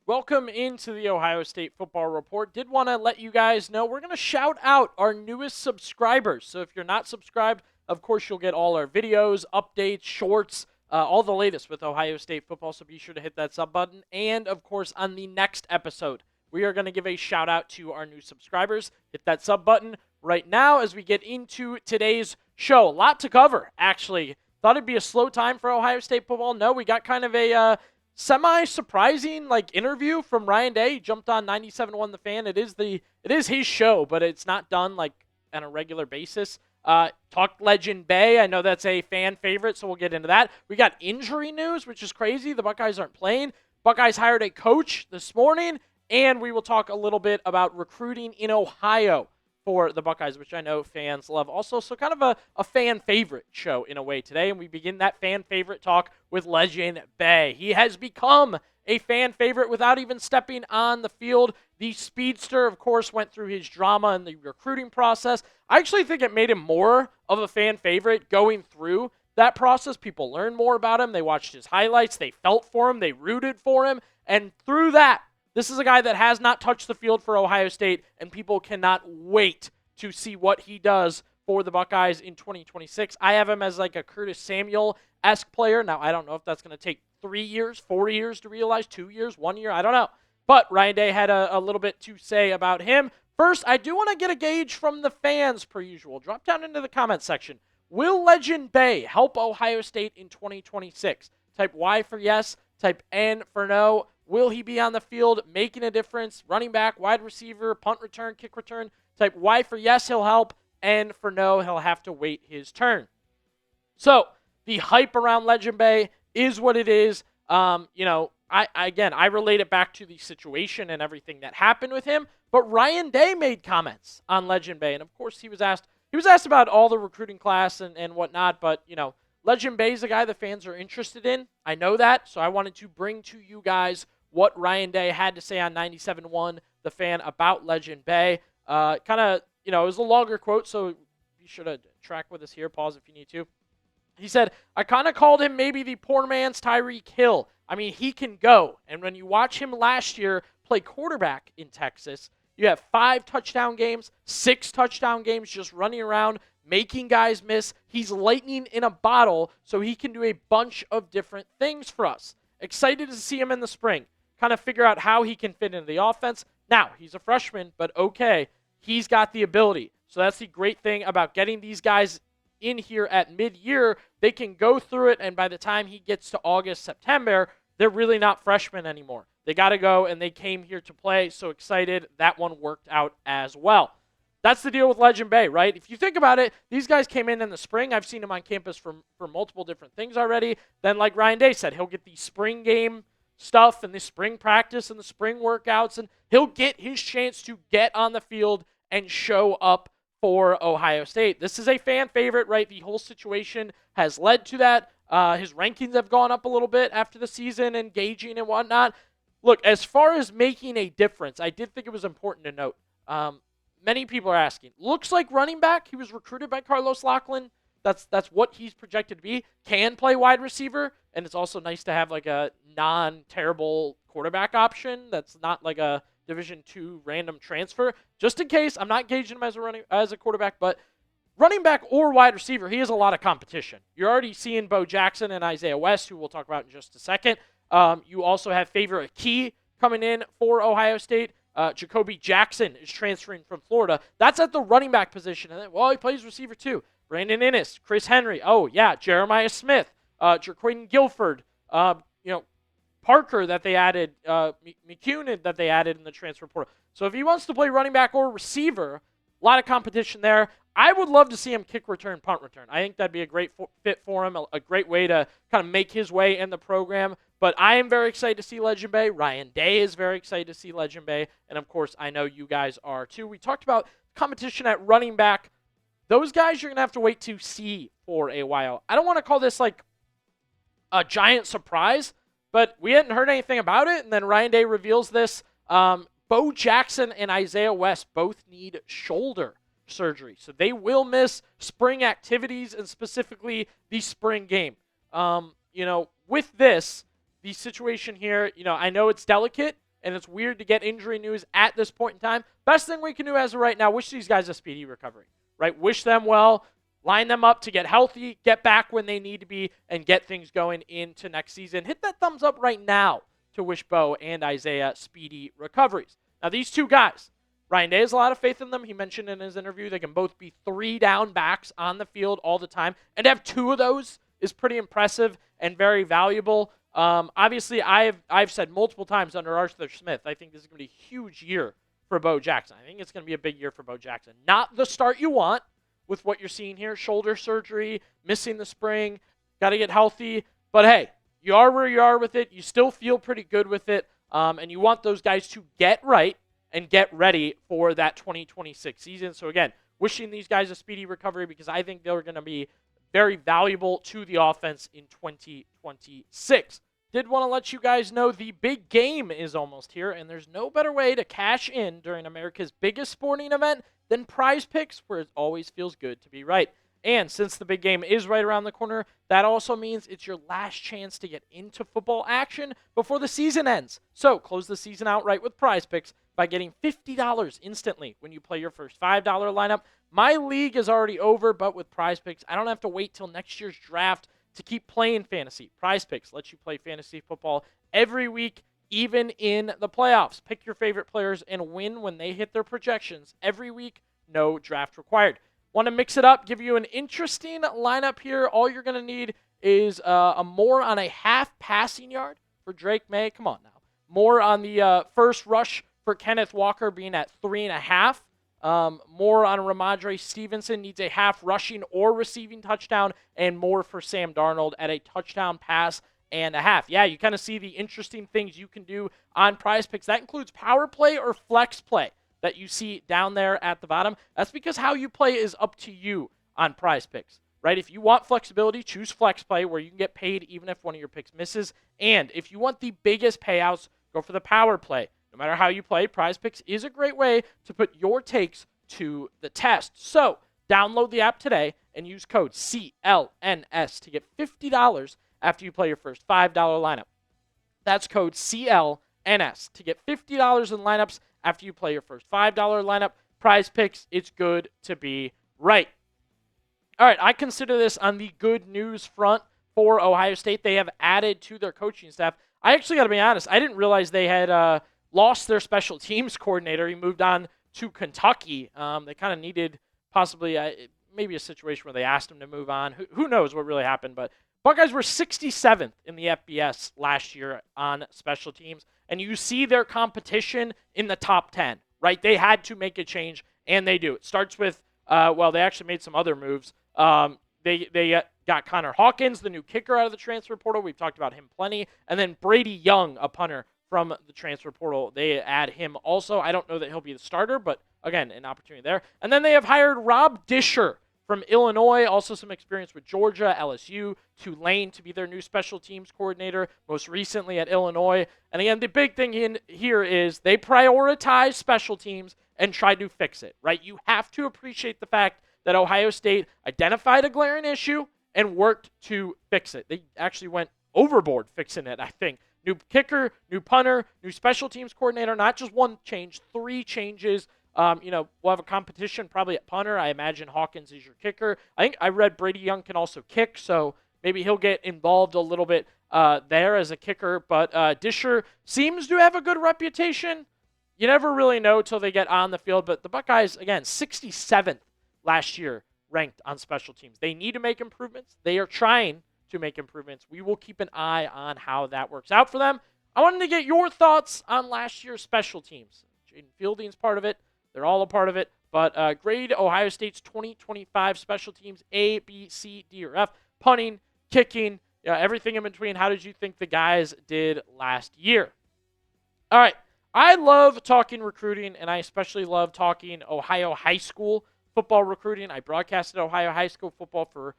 Welcome into the Ohio State Football Report. Did want to let you guys know we're going to shout out our newest subscribers. So if you're not subscribed, of course you'll get all our videos, updates, shorts, all the latest with Ohio State football. So be sure to hit that sub button. And of course, on the next episode, we are going to give a shout out to our new subscribers. Hit that sub button right now as we get into today's show. A lot to cover, actually. Thought it'd be a slow time for Ohio State football. No, we got kind of a semi-surprising interview from Ryan Day. He jumped on 97.1 The Fan. It is his show, but it's not done on a regular basis. Talked Legend Bey. I know that's a fan favorite, so we'll get into that. We got injury news, which is crazy. The Buckeyes aren't playing. Buckeyes hired a coach this morning, and we will talk a little bit about recruiting in Ohio for the Buckeyes, which I know fans love also. So kind of a fan favorite show in a way today. And we begin that fan favorite talk with Legend Bey. He has become a fan favorite without even stepping on the field. The speedster, of course, went through his drama in the recruiting process. I actually think it made him more of a fan favorite going through that process. People learned more about him. They watched his highlights. They felt for him. They rooted for him. And through that, this is a guy that has not touched the field for Ohio State, and people cannot wait to see what he does for the Buckeyes in 2026. I have him as a Curtis Samuel-esque player. Now, I don't know if that's going to take 3 years, 4 years to realize, 2 years, 1 year, I don't know. But Ryan Day had a little bit to say about him. First, I do want to get a gauge from the fans, per usual. Drop down into the comment section. Will Legend Bey help Ohio State in 2026? Type Y for yes, type N for no. Will he be on the field making a difference? Running back, wide receiver, punt return, kick return. Type Y for yes, he'll help. N for no, he'll have to wait his turn. So the hype around Legend Bey is what it is. I relate it back to the situation and everything that happened with him. But Ryan Day made comments on Legend Bey. And of course he was asked about all the recruiting class and whatnot. But, Legend Bey is a guy the fans are interested in. I know that. So I wanted to bring to you guys what Ryan Day had to say on 97.1 The Fan about Legend Bey. It was a longer quote, so be sure to track with us here. Pause if you need to. He said, I kind of called him maybe the poor man's Tyreek Hill. I mean, he can go. And when you watch him last year play quarterback in Texas, you have 5 touchdown games, 6 touchdown games just running around, making guys miss. He's lightning in a bottle, so he can do a bunch of different things for us. Excited to see him in the spring. Kind of figure out how he can fit into the offense. Now, he's a freshman, but okay, he's got the ability. So that's the great thing about getting these guys in here at mid-year. They can go through it, and by the time he gets to August, September, they're really not freshmen anymore. They got to go, and they came here to play. So excited. That one worked out as well. That's the deal with Legend Bey, right? If you think about it, these guys came in the spring. I've seen him on campus for multiple different things already. Then, like Ryan Day said, he'll get the spring game stuff and the spring practice and the spring workouts, and he'll get his chance to get on the field and show up for Ohio State. This is a fan favorite, right? The whole situation has led to that. His rankings have gone up a little bit after the season, engaging and whatnot. Look, as far as making a difference, I did think it was important to note. Many people are asking. Looks like running back. He was recruited by Carlos Lachlan. That's what he's projected to be. Can play wide receiver, and it's also nice to have a non-terrible quarterback option that's not a Division II random transfer. Just in case, I'm not gauging him as a quarterback, but running back or wide receiver, he has a lot of competition. You're already seeing Bo Jackson and Isaiah West, who we'll talk about in just a second. You also have Favor Key coming in for Ohio State. Jacoby Jackson is transferring from Florida. That's at the running back position. And then, he plays receiver too. Brandon Innes, Chris Henry. Oh, yeah, Jeremiah Smith, Jerquaden Guilford, Parker that they added, McCune that they added in the transfer portal. So if he wants to play running back or receiver, a lot of competition there. I would love to see him kick return, punt return. I think that'd be a great fit for him, a great way to kind of make his way in the program. But I am very excited to see Legend Bey. Ryan Day is very excited to see Legend Bey. And, of course, I know you guys are too. We talked about competition at running back. Those guys you're going to have to wait to see for a while. I don't want to call this a giant surprise, but we hadn't heard anything about it. And then Ryan Day reveals this. Bo Jackson and Isaiah West both need shoulder surgery. So they will miss spring activities and specifically the spring game. With this, the situation here, I know it's delicate. and it's weird to get injury news at this point in time. Best thing we can do as of right now, wish these guys a speedy recovery, right? Wish them well, line them up to get healthy, get back when they need to be, and get things going into next season. Hit that thumbs up right now to wish Bo and Isaiah speedy recoveries. Now, these two guys, Ryan Day has a lot of faith in them. He mentioned in his interview they can both be 3 down backs on the field all the time, and to have 2 of those is pretty impressive and very valuable. Obviously, I've said multiple times under Arthur Smith, I think this is going to be a huge year for Bo Jackson. I think it's going to be a big year for Bo Jackson. Not the start you want with what you're seeing here. Shoulder surgery, missing the spring, got to get healthy. But hey, you are where you are with it. You still feel pretty good with it. And you want those guys to get right and get ready for that 2026 season. So again, wishing these guys a speedy recovery because I think they're going to be very valuable to the offense in 2026. Did want to let you guys know the big game is almost here, and there's no better way to cash in during America's biggest sporting event than PrizePicks, where it always feels good to be right. And since the big game is right around the corner, that also means it's your last chance to get into football action before the season ends. So close the season out right with PrizePicks by getting $50 instantly when you play your first $5 lineup. My league is already over, but with PrizePicks, I don't have to wait till next year's draft to keep playing fantasy. PrizePicks lets you play fantasy football every week, even in the playoffs. Pick your favorite players and win when they hit their projections every week. No draft required. Want to mix it up, give you an interesting lineup here. All you're going to need is a more on a half passing yard for Drake May. Come on now. More on the first rush for Kenneth Walker being at 3.5. More on Ramondre Stevenson needs a half rushing or receiving touchdown, and more for Sam Darnold at a touchdown pass and a half. Yeah, you kind of see the interesting things you can do on PrizePicks. That includes power play or flex play that you see down there at the bottom. That's because how you play is up to you on PrizePicks, right? If you want flexibility, choose flex play where you can get paid even if one of your picks misses. And if you want the biggest payouts, go for the power play. No matter how you play, PrizePicks is a great way to put your takes to the test. So download the app today and use code CLNS to get $50 after you play your first $5 lineup. That's code CLNS to get $50 in lineups after you play your first $5 lineup. PrizePicks, it's good to be right. All right, I consider this on the good news front for Ohio State. They have added to their coaching staff. I actually got to be honest, I didn't realize they had lost their special teams coordinator. He moved on to Kentucky. They kind of needed possibly maybe a situation where they asked him to move on. Who knows what really happened, but Buckeyes were 67th in the FBS last year on special teams, and you see their competition in the top 10, right? They had to make a change, and they do. It starts with, they actually made some other moves. They got Connor Hawkins, the new kicker, out of the transfer portal. We've talked about him plenty. And then Brady Young, a punter from the transfer portal. They add him also. I don't know that he'll be the starter, but again, an opportunity there. And then they have hired Rob Discher from Illinois, also some experience with Georgia, LSU, Tulane to be their new special teams coordinator, most recently at Illinois. And again, the big thing in here is they prioritize special teams and try to fix it, right? You have to appreciate the fact that Ohio State identified a glaring issue and worked to fix it. They actually went overboard fixing it, I think. New kicker, new punter, new special teams coordinator, not just one change, 3 changes. We'll have a competition probably at punter. I imagine Hawkins is your kicker. I think I read Brady Young can also kick, so maybe he'll get involved a little bit there as a kicker. But Discher seems to have a good reputation. You never really know till they get on the field. But the Buckeyes, again, 67th last year ranked on special teams. They need to make improvements. They are trying to make improvements. We will keep an eye on how that works out for them. I wanted to get your thoughts on last year's special teams. Jaden Fielding's part of it. They're all a part of it. But grade Ohio State's 2025 special teams A, B, C, D, or F. Punting, kicking, everything in between. How did you think the guys did last year? All right. I love talking recruiting, and I especially love talking Ohio high school football recruiting. I broadcasted Ohio high school football for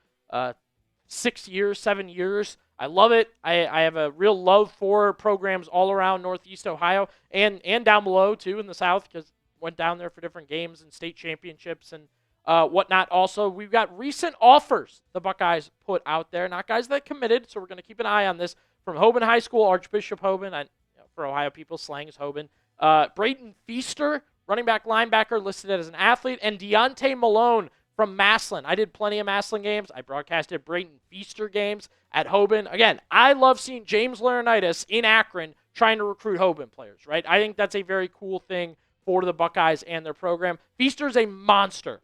7 years. I love it. I have a real love for programs all around Northeast Ohio and down below, too, in the South, because went down there for different games and state championships and whatnot. Also, we've got recent offers the Buckeyes put out there, not guys that committed, so we're going to keep an eye on this. From Hoban High School, Archbishop Hoban, for Ohio people. Slang is Hoban. Brayton Feaster, running back linebacker, listed as an athlete. And Deontay Malone from Massillon. I did plenty of Massillon games. I broadcasted Brayton Feaster games at Hoban. Again, I love seeing James Laurinaitis in Akron trying to recruit Hoban players, right? I think that's a very cool thing for the Buckeyes and their program. Feaster's a monster.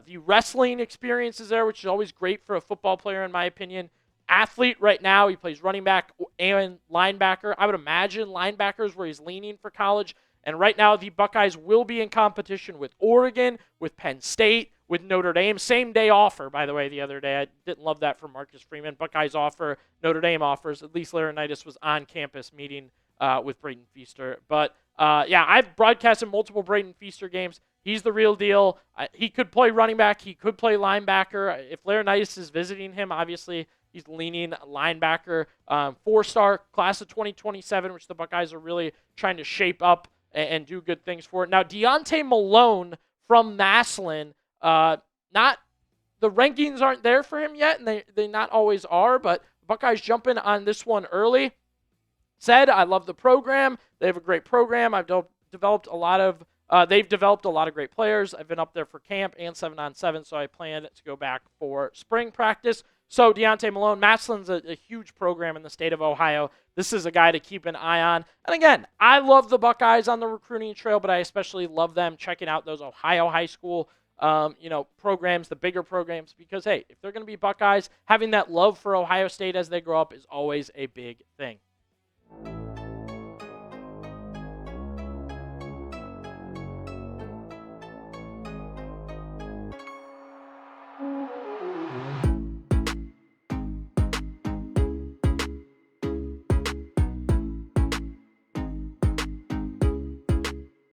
The wrestling experience is there, which is always great for a football player, in my opinion. Athlete right now, he plays running back and linebacker. I would imagine linebackers where he's leaning for college. And right now, the Buckeyes will be in competition with Oregon, with Penn State, with Notre Dame. Same day offer, by the way, the other day. I didn't love that for Marcus Freeman. Buckeyes offer, Notre Dame offers. At least Laurinaitis was on campus meeting with Brayton Feaster. But, yeah, I've broadcasted multiple Brayton Feaster games. He's the real deal. He could play running back. He could play linebacker. If Laurinaitis is visiting him, obviously he's leaning linebacker. 4-star class of 2027, which the Buckeyes are really trying to shape up and do good things for it. Now, Deontay Malone from Massillon, the rankings aren't there for him yet, and they not always are, but Buckeyes jumping on this one early. Said, I love the program. They have a great program. They've developed a lot of great players. I've been up there for camp and 7-on-7, so I plan to go back for spring practice. So Deontay Malone, Massillon's a huge program in the state of Ohio. This is a guy to keep an eye on. And again, I love the Buckeyes on the recruiting trail, but I especially love them checking out those Ohio high school programs, the bigger programs, because, hey, if they're going to be Buckeyes, having that love for Ohio State as they grow up is always a big thing.